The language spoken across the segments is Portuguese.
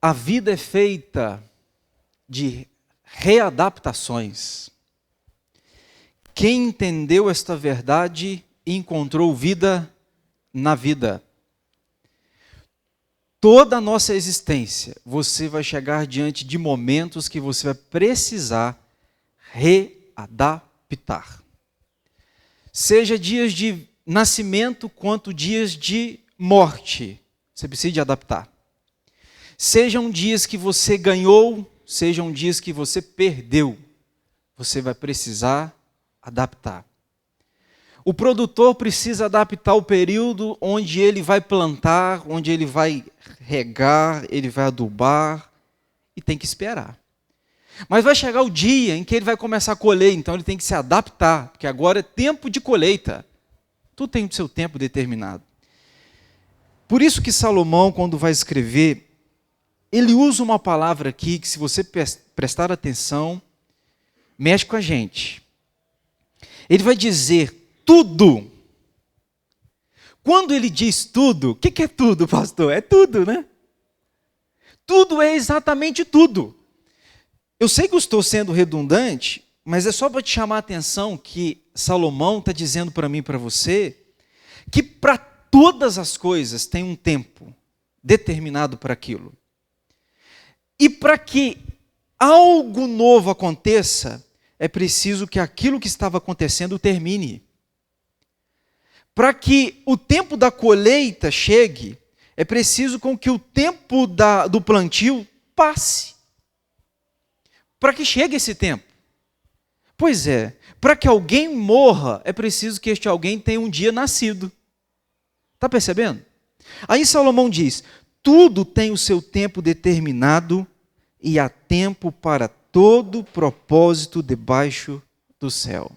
A vida é feita de readaptações. Quem entendeu esta verdade encontrou vida na vida. Toda a nossa existência, você vai chegar diante de momentos que você vai precisar readaptar. Seja dias de nascimento quanto dias de morte, você precisa de adaptar. Sejam dias que você ganhou, sejam dias que você perdeu, você vai precisar adaptar. O produtor precisa adaptar o período onde ele vai plantar, onde ele vai regar, ele vai adubar, e tem que esperar. Mas vai chegar o dia em que ele vai começar a colher, então ele tem que se adaptar, porque agora é tempo de colheita. Tudo tem o seu tempo determinado. Por isso que Salomão, quando vai escrever, ele usa uma palavra aqui que, se você prestar atenção, mexe com a gente. Ele vai dizer tudo. Quando ele diz tudo, o que é tudo, pastor? É tudo, né? Tudo é exatamente tudo. Eu sei que eu estou sendo redundante, mas é só para te chamar a atenção que Salomão está dizendo para mim e para você que para todas as coisas tem um tempo determinado para aquilo. E para que algo novo aconteça, é preciso que aquilo que estava acontecendo termine. Para que o tempo da colheita chegue, é preciso com que o tempo do plantio passe. Para que chegue esse tempo. Pois é, para que alguém morra, é preciso que este alguém tenha um dia nascido. Está percebendo? Aí Salomão diz, tudo tem o seu tempo determinado e há tempo para todo propósito debaixo do céu.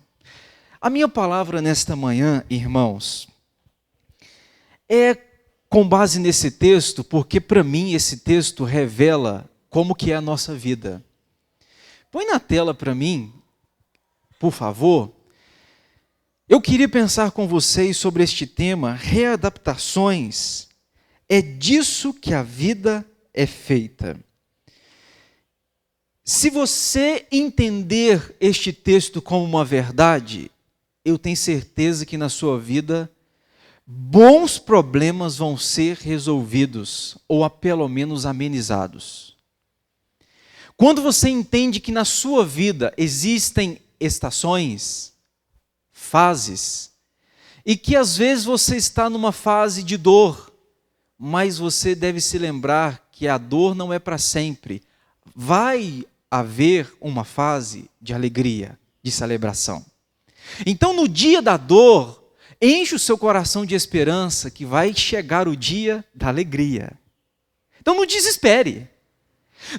A minha palavra nesta manhã, irmãos, é com base nesse texto, porque para mim esse texto revela como que é a nossa vida. Põe na tela para mim, por favor. Eu queria pensar com vocês sobre este tema, readaptações. É disso que a vida é feita. Se você entender este texto como uma verdade, eu tenho certeza que na sua vida bons problemas vão ser resolvidos, ou pelo menos amenizados. Quando você entende que na sua vida existem estações, fases, e que às vezes você está numa fase de dor, mas você deve se lembrar que a dor não é para sempre. Vai haver uma fase de alegria, de celebração. Então, no dia da dor, enche o seu coração de esperança que vai chegar o dia da alegria. Então, não desespere.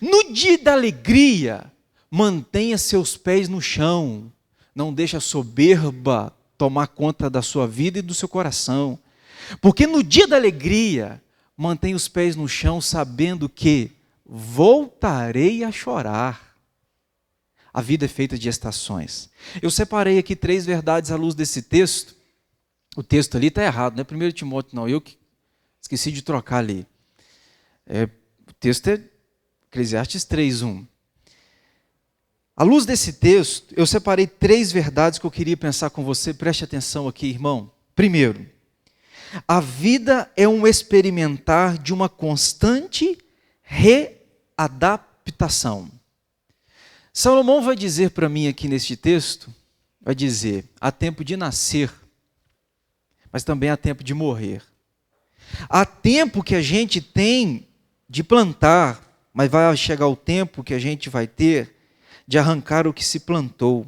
No dia da alegria, mantenha seus pés no chão. Não deixe a soberba tomar conta da sua vida e do seu coração. Porque no dia da alegria, mantenha os pés no chão, sabendo que voltarei a chorar. A vida é feita de estações. Eu separei aqui 3 verdades à luz desse texto. O texto ali está errado, não é 1 Timóteo, não. Eu que esqueci de trocar ali. O texto é Eclesiastes 3:1. À luz desse texto, eu separei 3 verdades que eu queria pensar com você. Preste atenção aqui, irmão. Primeiro, a vida é um experimentar de uma constante readaptação. Salomão vai dizer para mim aqui neste texto, vai dizer, há tempo de nascer, mas também há tempo de morrer. Há tempo que a gente tem de plantar, mas vai chegar o tempo que a gente vai ter de arrancar o que se plantou.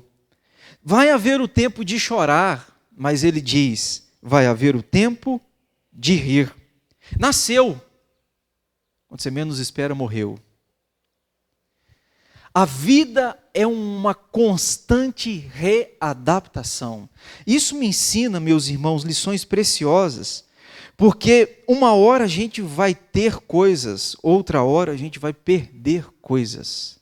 Vai haver o tempo de chorar, mas ele diz, vai haver o tempo de rir. Nasceu, quando você menos espera, morreu. A vida é uma constante readaptação. Isso me ensina, meus irmãos, lições preciosas, porque uma hora a gente vai ter coisas, outra hora a gente vai perder coisas.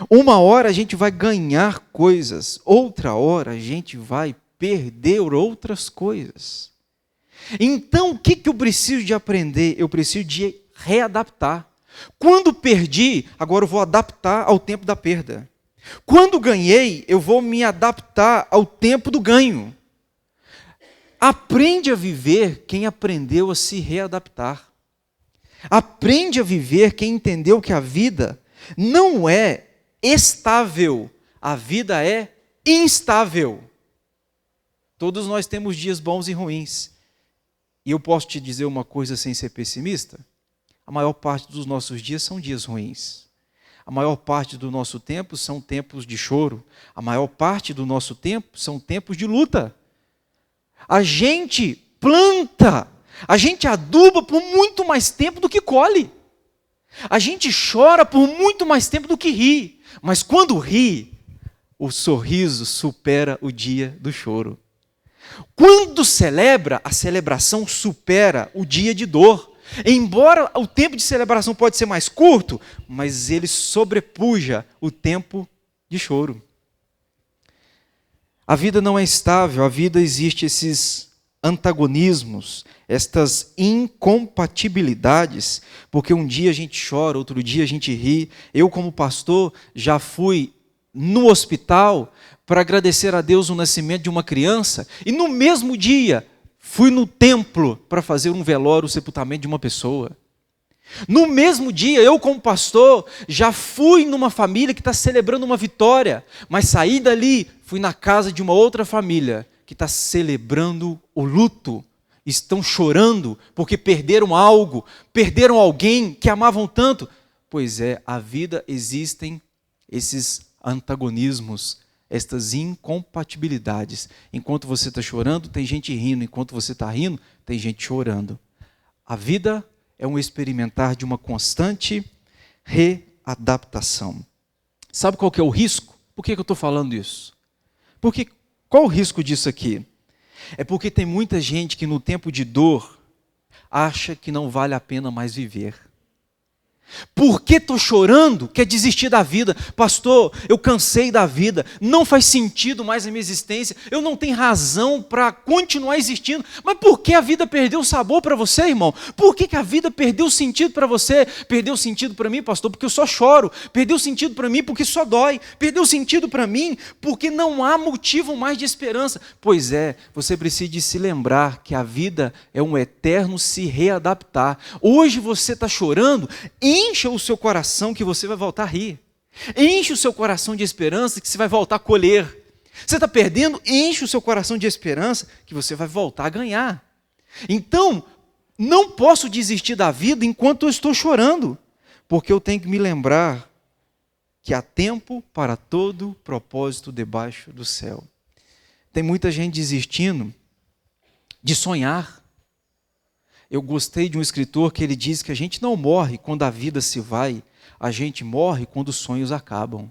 Uma hora a gente vai ganhar coisas, outra hora a gente vai perder outras coisas. Então, o que eu preciso de aprender? Eu preciso de readaptar. Quando perdi, agora eu vou adaptar ao tempo da perda. Quando ganhei, eu vou me adaptar ao tempo do ganho. Aprende a viver quem aprendeu a se readaptar. Aprende a viver quem entendeu que a vida não é estável, a vida é instável. Todos nós temos dias bons e ruins. E eu posso te dizer uma coisa sem ser pessimista? A maior parte dos nossos dias são dias ruins. A maior parte do nosso tempo são tempos de choro. A maior parte do nosso tempo são tempos de luta. A gente planta, a gente aduba por muito mais tempo do que colhe. A gente chora por muito mais tempo do que ri. Mas quando ri, o sorriso supera o dia do choro. Quando celebra, a celebração supera o dia de dor. Embora o tempo de celebração pode ser mais curto, mas ele sobrepuja o tempo de choro. A vida não é estável, a vida existe esses antagonismos, estas incompatibilidades, porque um dia a gente chora, outro dia a gente ri. Eu, como pastor, já fui no hospital para agradecer a Deus o nascimento de uma criança, e no mesmo dia fui no templo para fazer um velório, o sepultamento de uma pessoa. No mesmo dia, eu como pastor, já fui numa família que está celebrando uma vitória, mas saí dali, fui na casa de uma outra família que está celebrando o luto. Estão chorando porque perderam algo, perderam alguém que amavam tanto. Pois é, a vida existem esses antagonismos, estas incompatibilidades. Enquanto você está chorando, tem gente rindo. Enquanto você está rindo, tem gente chorando. A vida é um experimentar de uma constante readaptação. Sabe qual que é o risco? Por que eu estou falando isso? Porque qual o risco disso aqui? É porque tem muita gente que no tempo de dor acha que não vale a pena mais viver. Por que estou chorando? Quer desistir da vida. Pastor, eu cansei da vida, não faz sentido mais a minha existência, eu não tenho razão para continuar existindo. Mas por que a vida perdeu o sabor para você, irmão? Por que a vida perdeu o sentido para você? Perdeu sentido para mim, pastor, porque eu só choro. Perdeu sentido para mim porque só dói. Perdeu sentido para mim porque não há motivo mais de esperança. Pois é, você precisa de se lembrar que a vida é um eterno se readaptar. Hoje você está chorando, encha o seu coração que você vai voltar a rir. Enche o seu coração de esperança que você vai voltar a colher. Você está perdendo, enche o seu coração de esperança que você vai voltar a ganhar. Então, não posso desistir da vida enquanto eu estou chorando, porque eu tenho que me lembrar que há tempo para todo propósito debaixo do céu. Tem muita gente desistindo de sonhar. Eu gostei de um escritor que ele diz que a gente não morre quando a vida se vai, a gente morre quando os sonhos acabam.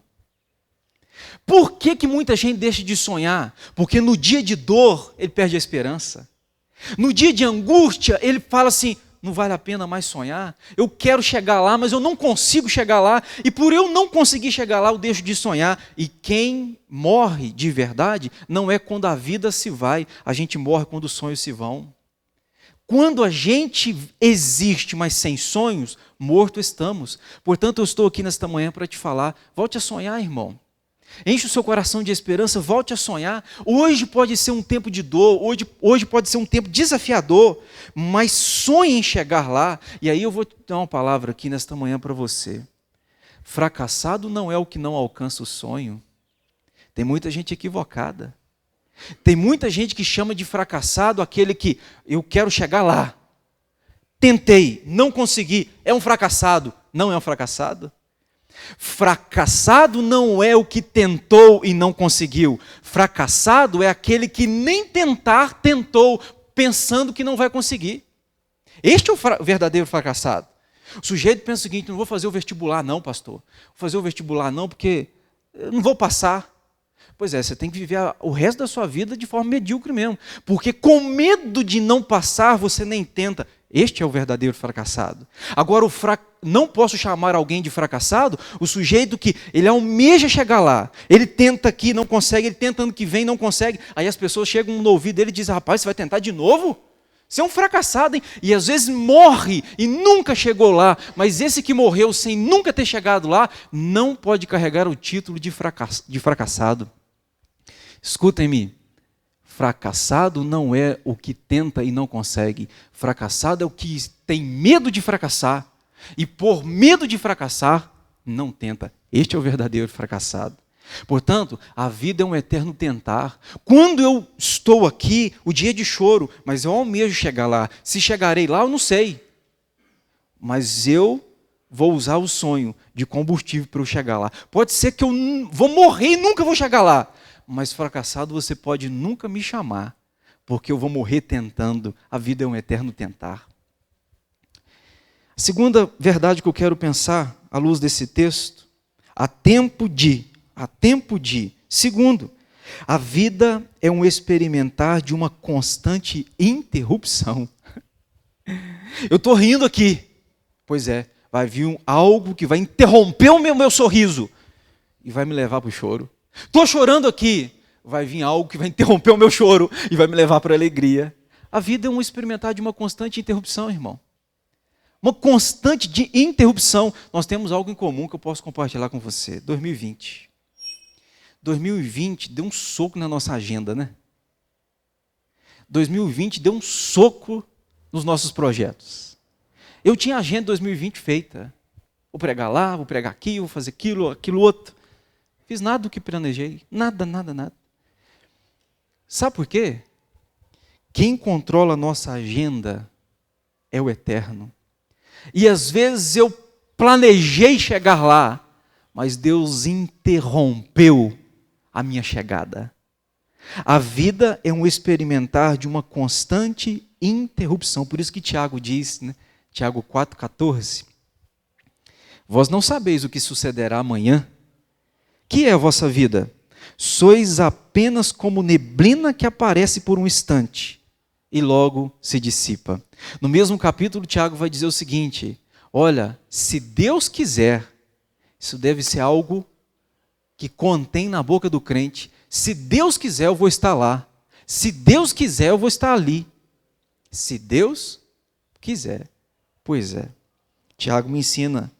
Por que muita gente deixa de sonhar? Porque no dia de dor ele perde a esperança. No dia de angústia ele fala assim, não vale a pena mais sonhar, eu quero chegar lá, mas eu não consigo chegar lá, e por eu não conseguir chegar lá eu deixo de sonhar. E quem morre de verdade não é quando a vida se vai, a gente morre quando os sonhos se vão. Quando a gente existe, mas sem sonhos, morto estamos. Portanto, eu estou aqui nesta manhã para te falar, volte a sonhar, irmão. Enche o seu coração de esperança, volte a sonhar. Hoje pode ser um tempo de dor, hoje pode ser um tempo desafiador, mas sonhe em chegar lá. E aí eu vou te dar uma palavra aqui nesta manhã para você. Fracassado não é o que não alcança o sonho. Tem muita gente equivocada. Tem muita gente que chama de fracassado aquele que eu quero chegar lá. Tentei, não consegui, é um fracassado. Não é um fracassado? Fracassado não é o que tentou e não conseguiu. Fracassado é aquele que nem tentar tentou, pensando que não vai conseguir. Este é o verdadeiro fracassado. O sujeito pensa o seguinte, não vou fazer o vestibular não, pastor. Vou fazer o vestibular não porque eu não vou passar. Pois é, você tem que viver o resto da sua vida de forma medíocre mesmo. Porque com medo de não passar, você nem tenta. Este é o verdadeiro fracassado. Agora, não posso chamar alguém de fracassado, o sujeito que ele almeja chegar lá. Ele tenta aqui, não consegue, ele tenta ano que vem, não consegue. Aí as pessoas chegam no ouvido dele e dizem, rapaz, você vai tentar de novo? Você é um fracassado, hein? E às vezes morre e nunca chegou lá. Mas esse que morreu sem nunca ter chegado lá, não pode carregar o título de fracassado. Escutem-me, fracassado não é o que tenta e não consegue. Fracassado é o que tem medo de fracassar. E por medo de fracassar, não tenta. Este é o verdadeiro fracassado. Portanto, a vida é um eterno tentar. Quando eu estou aqui, o dia é de choro, mas eu almejo chegar lá. Se chegarei lá, eu não sei. Mas eu vou usar o sonho de combustível para eu chegar lá. Pode ser que eu vou morrer e nunca vou chegar lá. Mas fracassado você pode nunca me chamar, porque eu vou morrer tentando. A vida é um eterno tentar. A segunda verdade que eu quero pensar, à luz desse texto, há tempo de. Segundo, a vida é um experimentar de uma constante interrupção. Eu estou rindo aqui. Pois é, vai vir algo que vai interromper o meu sorriso e vai me levar para o choro. Estou chorando aqui. Vai vir algo que vai interromper o meu choro e vai me levar para a alegria. A vida é um experimentar de uma constante interrupção, irmão. Uma constante de interrupção. Nós temos algo em comum que eu posso compartilhar com você. 2020 deu um soco na nossa agenda, né? 2020 deu um soco nos nossos projetos. Eu tinha a agenda 2020 feita. Vou pregar lá, vou pregar aqui, vou fazer aquilo outro. Fiz nada do que planejei. Nada. Sabe por quê? Quem controla a nossa agenda é o Eterno. E às vezes eu planejei chegar lá, mas Deus interrompeu a minha chegada. A vida é um experimentar de uma constante interrupção. Por isso que Tiago diz, né? Tiago 4,14. Vós não sabeis o que sucederá amanhã. Que é a vossa vida? Sois apenas como neblina que aparece por um instante e logo se dissipa. No mesmo capítulo, Tiago vai dizer o seguinte: olha, se Deus quiser, isso deve ser algo que contém na boca do crente. Se Deus quiser, eu vou estar lá. Se Deus quiser, eu vou estar ali. Se Deus quiser. Pois é. Tiago me ensina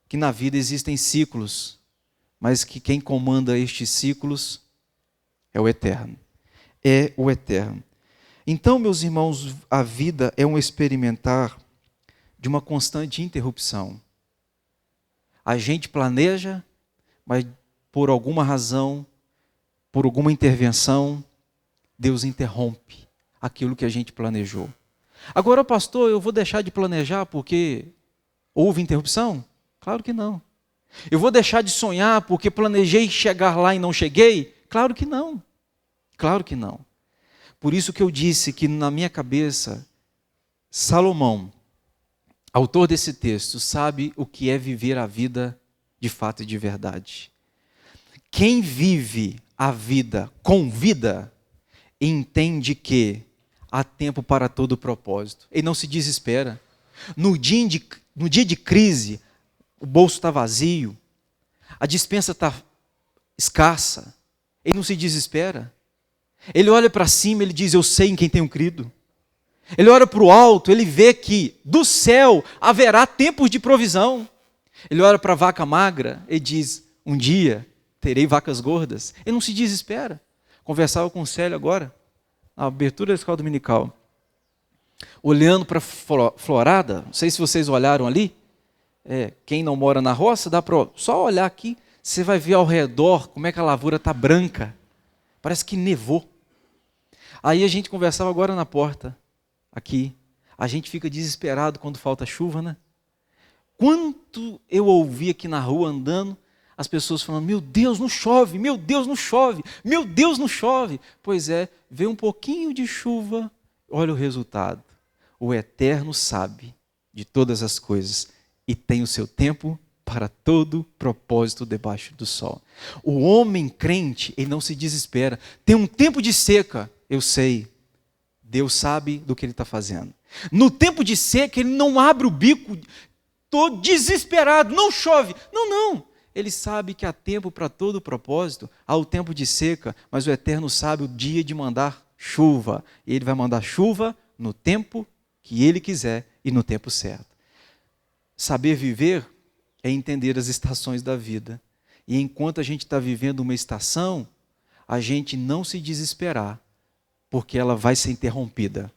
que na vida existem ciclos, mas que quem comanda estes ciclos é o Eterno. É o Eterno. Então, meus irmãos, a vida é um experimentar de uma constante interrupção. A gente planeja, mas por alguma razão, por alguma intervenção, Deus interrompe aquilo que a gente planejou. Agora, pastor, eu vou deixar de planejar porque houve interrupção? Claro que não. Eu vou deixar de sonhar porque planejei chegar lá e não cheguei? Claro que não. Claro que não. Por isso que eu disse que na minha cabeça, Salomão, autor desse texto, sabe o que é viver a vida de fato e de verdade. Quem vive a vida com vida, entende que há tempo para todo propósito. Ele não se desespera. No dia de crise, o bolso está vazio, a despensa está escassa, ele não se desespera. Ele olha para cima, ele diz, eu sei em quem tenho crido. Ele olha para o alto, ele vê que do céu haverá tempos de provisão. Ele olha para a vaca magra e diz, um dia terei vacas gordas. Ele não se desespera. Conversava com o Célio agora, na abertura da escola dominical. Olhando para a florada, não sei se vocês olharam ali, quem não mora na roça, dá para só olhar aqui, você vai ver ao redor como é que a lavoura está branca. Parece que nevou. Aí a gente conversava agora na porta, aqui. A gente fica desesperado quando falta chuva, né? Quanto eu ouvi aqui na rua andando, as pessoas falando, meu Deus, não chove, meu Deus, não chove, meu Deus, não chove. Pois é, veio um pouquinho de chuva, olha o resultado. O Eterno sabe de todas as coisas e tem o seu tempo para todo propósito debaixo do sol. O homem crente, ele não se desespera. Tem um tempo de seca, eu sei. Deus sabe do que ele está fazendo. No tempo de seca, ele não abre o bico, estou desesperado, não chove. Não. Ele sabe que há tempo para todo propósito, há o tempo de seca, mas o Eterno sabe o dia de mandar chuva. E ele vai mandar chuva no tempo que Ele quiser e no tempo certo. Saber viver é entender as estações da vida. E enquanto a gente está vivendo uma estação, a gente não se desesperar, porque ela vai ser interrompida.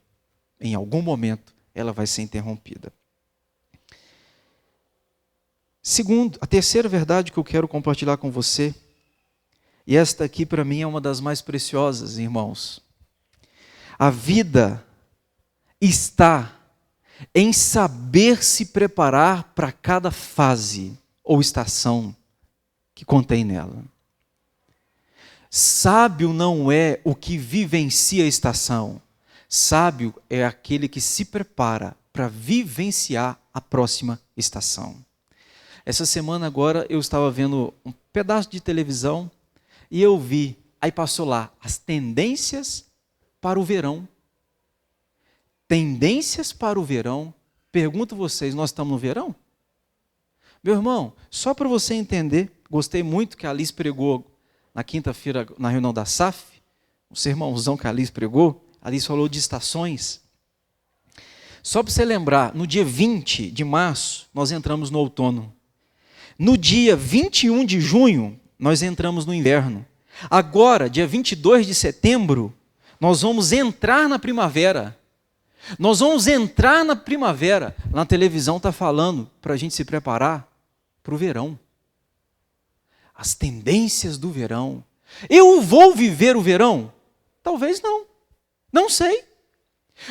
Em algum momento, ela vai ser interrompida. Segundo, a terceira verdade que eu quero compartilhar com você, e esta aqui para mim é uma das mais preciosas, irmãos. A vida está em saber se preparar para cada fase ou estação que contém nela. Sábio não é o que vivencia a estação. Sábio é aquele que se prepara para vivenciar a próxima estação. Essa semana agora eu estava vendo um pedaço de televisão e eu vi, aí passou lá, as tendências para o verão. Tendências para o verão. Pergunto vocês, nós estamos no verão? Meu irmão, só para você entender, gostei muito que a Alice pregou na quinta-feira, na reunião da SAF, o sermãozão que a Alice pregou, a Alice falou de estações. Só para você lembrar, no dia 20 de março, nós entramos no outono. No dia 21 de junho, nós entramos no inverno. Agora, dia 22 de setembro, nós vamos entrar na primavera. Nós vamos entrar na primavera. Na televisão está falando para a gente se preparar para o verão. As tendências do verão. Eu vou viver o verão? Talvez não. Não sei.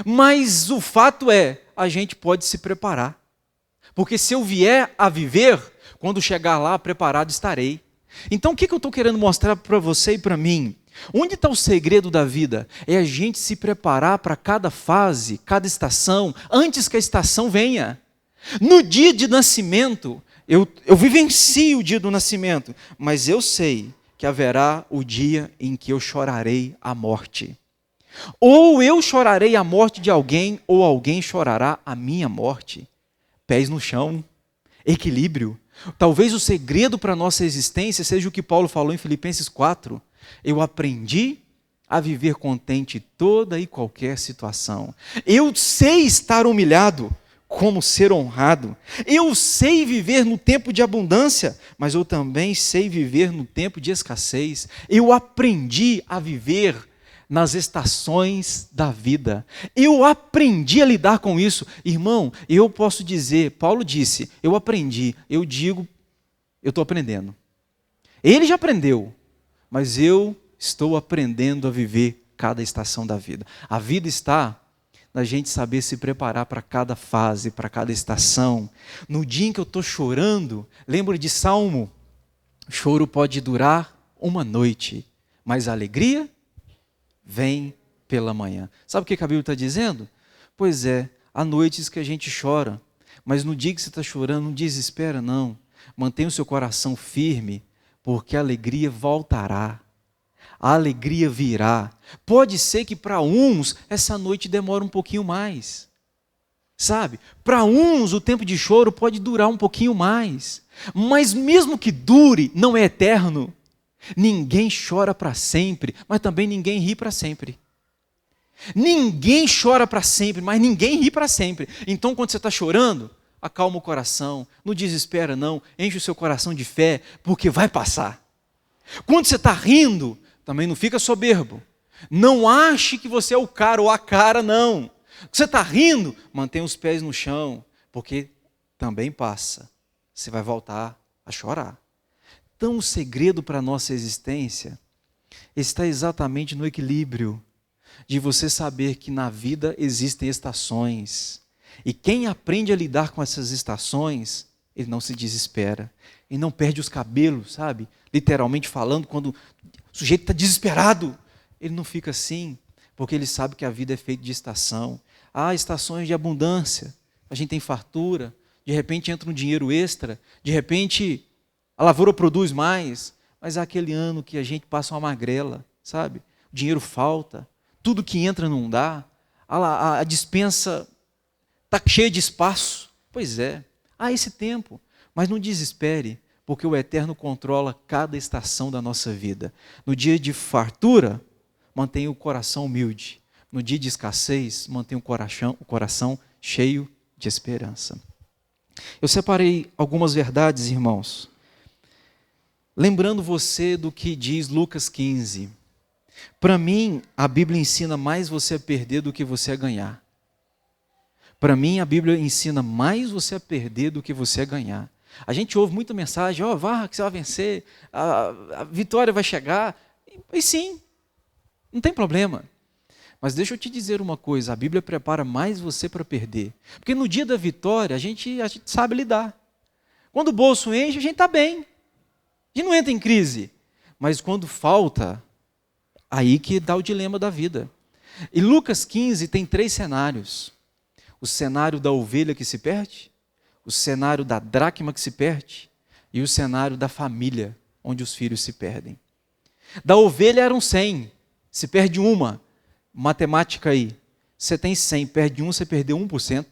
Mas o fato é, a gente pode se preparar. Porque se eu vier a viver, quando chegar lá, preparado estarei. Então o que eu estou querendo mostrar para você e para mim? Onde está o segredo da vida? É a gente se preparar para cada fase, cada estação, antes que a estação venha. No dia de nascimento, eu vivencio o dia do nascimento, mas eu sei que haverá o dia em que eu chorarei a morte. Ou eu chorarei a morte de alguém, ou alguém chorará a minha morte. Pés no chão, equilíbrio. Talvez o segredo para a nossa existência seja o que Paulo falou em Filipenses 4. Eu aprendi a viver contente em toda e qualquer situação. Eu sei estar humilhado como ser honrado. Eu sei viver no tempo de abundância, mas eu também sei viver no tempo de escassez. Eu aprendi a viver nas estações da vida. Eu aprendi a lidar com isso. Irmão, eu posso dizer, Paulo disse, eu aprendi, eu digo, eu estou aprendendo. Ele já aprendeu, mas eu estou aprendendo a viver cada estação da vida. A vida está na gente saber se preparar para cada fase, para cada estação. No dia em que eu estou chorando, lembro de Salmo, o choro pode durar uma noite, mas a alegria vem pela manhã. Sabe o que a Bíblia está dizendo? Pois é, há noites que a gente chora, mas no dia que você está chorando, não desespera não. Mantenha o seu coração firme, porque a alegria voltará. A alegria virá. Pode ser que para uns essa noite demore um pouquinho mais. Sabe? Para uns o tempo de choro pode durar um pouquinho mais. Mas mesmo que dure, não é eterno. Ninguém chora para sempre, mas também ninguém ri para sempre. Ninguém chora para sempre, mas ninguém ri para sempre. Então, quando você está chorando, acalma o coração, não desespera não, enche o seu coração de fé, porque vai passar. Quando você está rindo, também não fica soberbo. Não ache que você é o cara ou a cara, não. Você está rindo, mantenha os pés no chão, porque também passa. Você vai voltar a chorar. Então, o segredo para a nossa existência está exatamente no equilíbrio de você saber que na vida existem estações. E quem aprende a lidar com essas estações, ele não se desespera. Ele não perde os cabelos, sabe? Literalmente falando, quando o sujeito está desesperado, ele não fica assim, porque ele sabe que a vida é feita de estação. Há estações de abundância, a gente tem fartura, de repente entra um dinheiro extra, de repente a lavoura produz mais, mas há aquele ano que a gente passa uma magrela, sabe? O dinheiro falta, tudo que entra não dá, a despensa está cheia de espaço. Pois é, há esse tempo, mas não desespere, porque o Eterno controla cada estação da nossa vida. No dia de fartura, mantenha o coração humilde, no dia de escassez, mantenha o coração cheio de esperança. Eu separei algumas verdades, irmãos, lembrando você do que diz Lucas 15. Para mim, a Bíblia ensina mais você a perder do que você a ganhar. Para mim, a Bíblia ensina mais você a perder do que você a ganhar. A gente ouve muita mensagem, vá que você vai vencer, a vitória vai chegar. E sim, não tem problema. Mas deixa eu te dizer uma coisa, a Bíblia prepara mais você para perder. Porque no dia da vitória, a gente sabe lidar. Quando o bolso enche, a gente está bem. A gente não entra em crise. Mas quando falta, aí que dá o dilema da vida. E Lucas 15 tem 3 cenários. O cenário da ovelha que se perde, o cenário da dracma que se perde e o cenário da família, onde os filhos se perdem. Da ovelha eram 100, se perde uma. Matemática aí, você tem 100, perde 1, você perdeu 1%.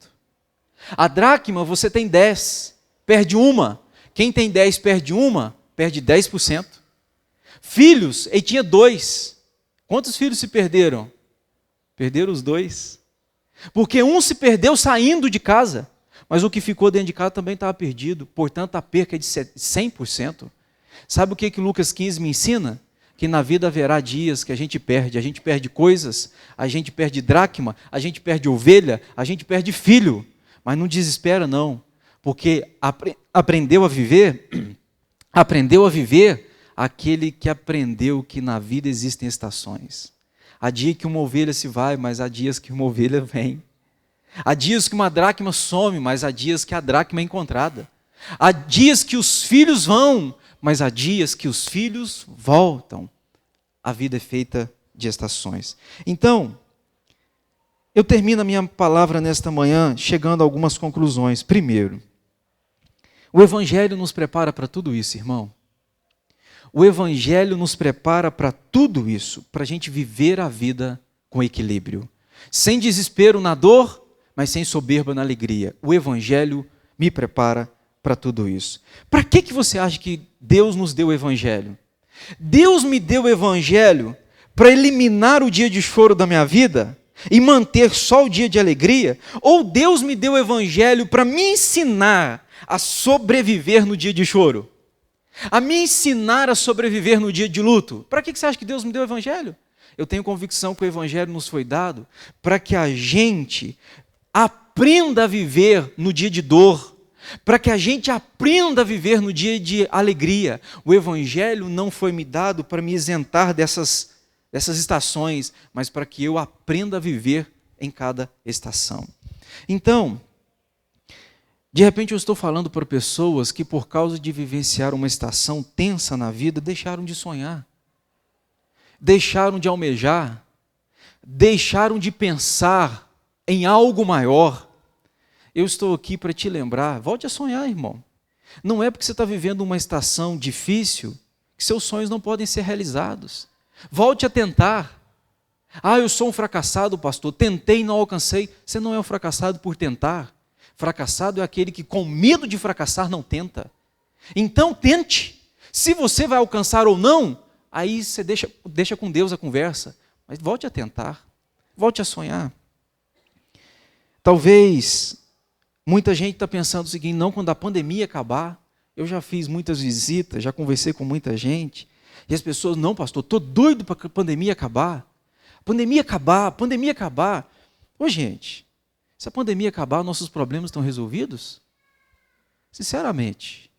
A dracma, você tem 10, perde uma. Quem tem 10 perde uma, perde 10%. Filhos, ele tinha 2. Quantos filhos se perderam? Perderam os 2. Porque um se perdeu saindo de casa, mas o que ficou dentro de casa também estava perdido. Portanto, a perca é de 100%. Sabe o que Lucas 15 me ensina? Que na vida haverá dias que a gente perde coisas, a gente perde dracma, a gente perde ovelha, a gente perde filho, mas não desespera não, porque aprendeu a viver aquele que aprendeu que na vida existem estações. Há dias que uma ovelha se vai, mas há dias que uma ovelha vem. Há dias que uma dracma some, mas há dias que a dracma é encontrada. Há dias que os filhos vão, mas há dias que os filhos voltam. A vida é feita de estações. Então, eu termino a minha palavra nesta manhã chegando a algumas conclusões. Primeiro, o Evangelho nos prepara para tudo isso, irmão. O Evangelho nos prepara para tudo isso, para a gente viver a vida com equilíbrio. Sem desespero na dor, mas sem soberba na alegria. O Evangelho me prepara para tudo isso. Para que você acha que Deus nos deu o Evangelho? Deus me deu o Evangelho para eliminar o dia de choro da minha vida e manter só o dia de alegria? Ou Deus me deu o Evangelho para me ensinar a sobreviver no dia de choro? A me ensinar a sobreviver no dia de luto? Para que você acha que Deus me deu o Evangelho? Eu tenho convicção que o Evangelho nos foi dado para que a gente aprenda a viver no dia de dor, para que a gente aprenda a viver no dia de alegria. O Evangelho não foi me dado para me isentar dessas estações, mas para que eu aprenda a viver em cada estação. Então, de repente eu estou falando para pessoas que por causa de vivenciar uma estação tensa na vida, deixaram de sonhar, deixaram de almejar, deixaram de pensar em algo maior. Eu estou aqui para te lembrar, volte a sonhar, irmão. Não é porque você está vivendo uma estação difícil que seus sonhos não podem ser realizados. Volte a tentar. Eu sou um fracassado, pastor, tentei e não alcancei. Você não é um fracassado por tentar. Fracassado é aquele que com medo de fracassar não tenta. Então tente. Se você vai alcançar ou não, aí você deixa com Deus a conversa. Mas volte a tentar. Volte a sonhar. Talvez muita gente está pensando o seguinte: não, quando a pandemia acabar. Eu já fiz muitas visitas, já conversei com muita gente. E as pessoas, não, pastor, estou doido para a pandemia acabar. Pandemia acabar. Ô gente, se a pandemia acabar, nossos problemas estão resolvidos? Sinceramente,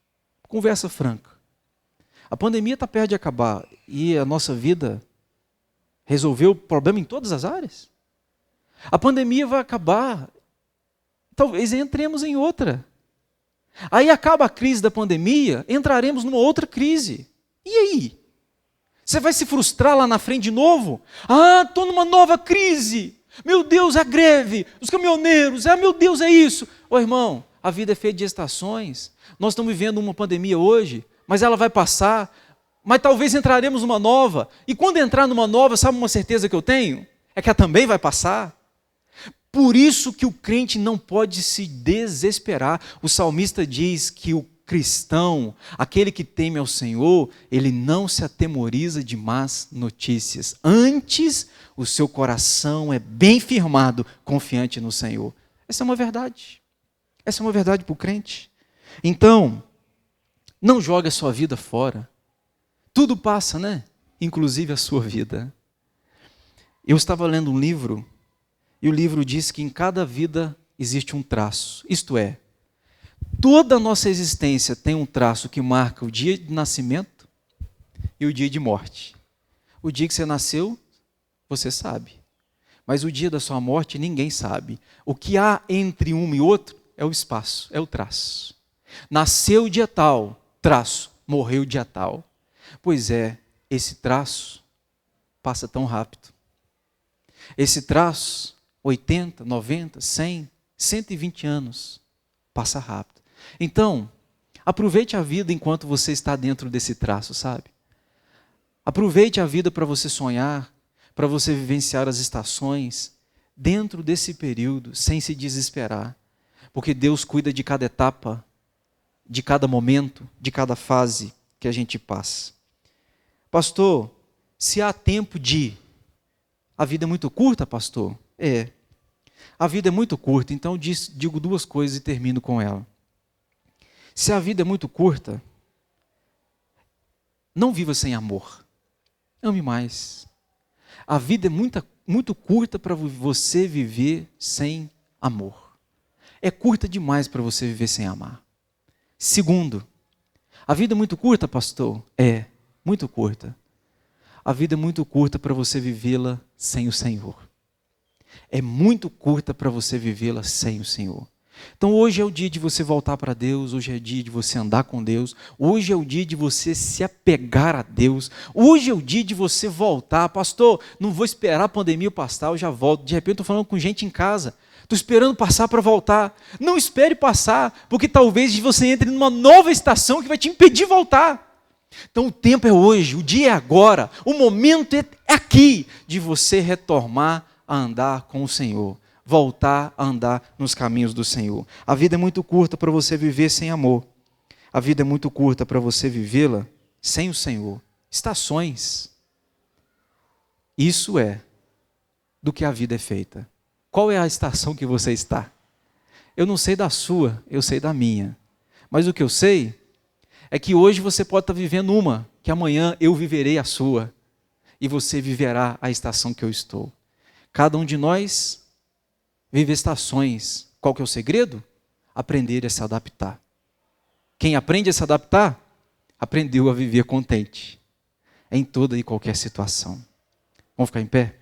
conversa franca. A pandemia está perto de acabar e a nossa vida resolveu o problema em todas as áreas? A pandemia vai acabar, talvez entremos em outra. Aí acaba a crise da pandemia, entraremos numa outra crise. E aí? Você vai se frustrar lá na frente de novo? Estou numa nova crise. Meu Deus, a greve, os caminhoneiros, meu Deus, é isso. Ô irmão, a vida é feita de estações. Nós estamos vivendo uma pandemia hoje, mas ela vai passar, mas talvez entraremos numa nova. E quando entrar numa nova, sabe uma certeza que eu tenho? É que ela também vai passar. Por isso que o crente não pode se desesperar. O salmista diz que o cristão, aquele que teme ao Senhor, ele não se atemoriza de más notícias. Antes antes o seu coração é bem firmado, confiante no Senhor. Essa é uma verdade. Essa é uma verdade para o crente. Então, não jogue a sua vida fora. Tudo passa, né? Inclusive a sua vida. Eu estava lendo um livro, e o livro diz que em cada vida existe um traço. Isto é, toda a nossa existência tem um traço que marca o dia de nascimento e o dia de morte. O dia que você nasceu, você sabe. Mas o dia da sua morte, ninguém sabe. O que há entre um e outro é o espaço, é o traço. Nasceu dia tal, traço. Morreu dia tal. Pois é, esse traço passa tão rápido. Esse traço, 80, 90, 100, 120 anos, passa rápido. Então, aproveite a vida enquanto você está dentro desse traço, sabe? Aproveite a vida para você sonhar, para você vivenciar as estações, dentro desse período, sem se desesperar. Porque Deus cuida de cada etapa, de cada momento, de cada fase que a gente passa. Pastor, se há tempo de... A vida é muito curta, pastor? É. A vida é muito curta, então eu digo duas coisas e termino com ela. Se a vida é muito curta, não viva sem amor. Ame mais. A vida é muito curta para você viver sem amor. É curta demais para você viver sem amar. Segundo, a vida é muito curta, pastor? É, muito curta. A vida é muito curta para você vivê-la sem o Senhor. É muito curta para você vivê-la sem o Senhor. Então hoje é o dia de você voltar para Deus, hoje é o dia de você andar com Deus, hoje é o dia de você se apegar a Deus, hoje é o dia de você voltar. Pastor, não vou esperar a pandemia passar, eu já volto. De repente estou falando com gente em casa, estou esperando passar para voltar. Não espere passar, porque talvez você entre numa nova estação que vai te impedir de voltar. Então o tempo é hoje, o dia é agora, o momento é aqui de você retornar a andar com o Senhor. Voltar a andar nos caminhos do Senhor. A vida é muito curta para você viver sem amor. A vida é muito curta para você vivê-la sem o Senhor. Estações. Isso é do que a vida é feita. Qual é a estação que você está? Eu não sei da sua, eu sei da minha. Mas o que eu sei é que hoje você pode estar vivendo uma, que amanhã eu viverei a sua. E você viverá a estação que eu estou. Cada um de nós vive estações. Qual que é o segredo? Aprender a se adaptar. Quem aprende a se adaptar, aprendeu a viver contente em toda e qualquer situação. Vamos ficar em pé?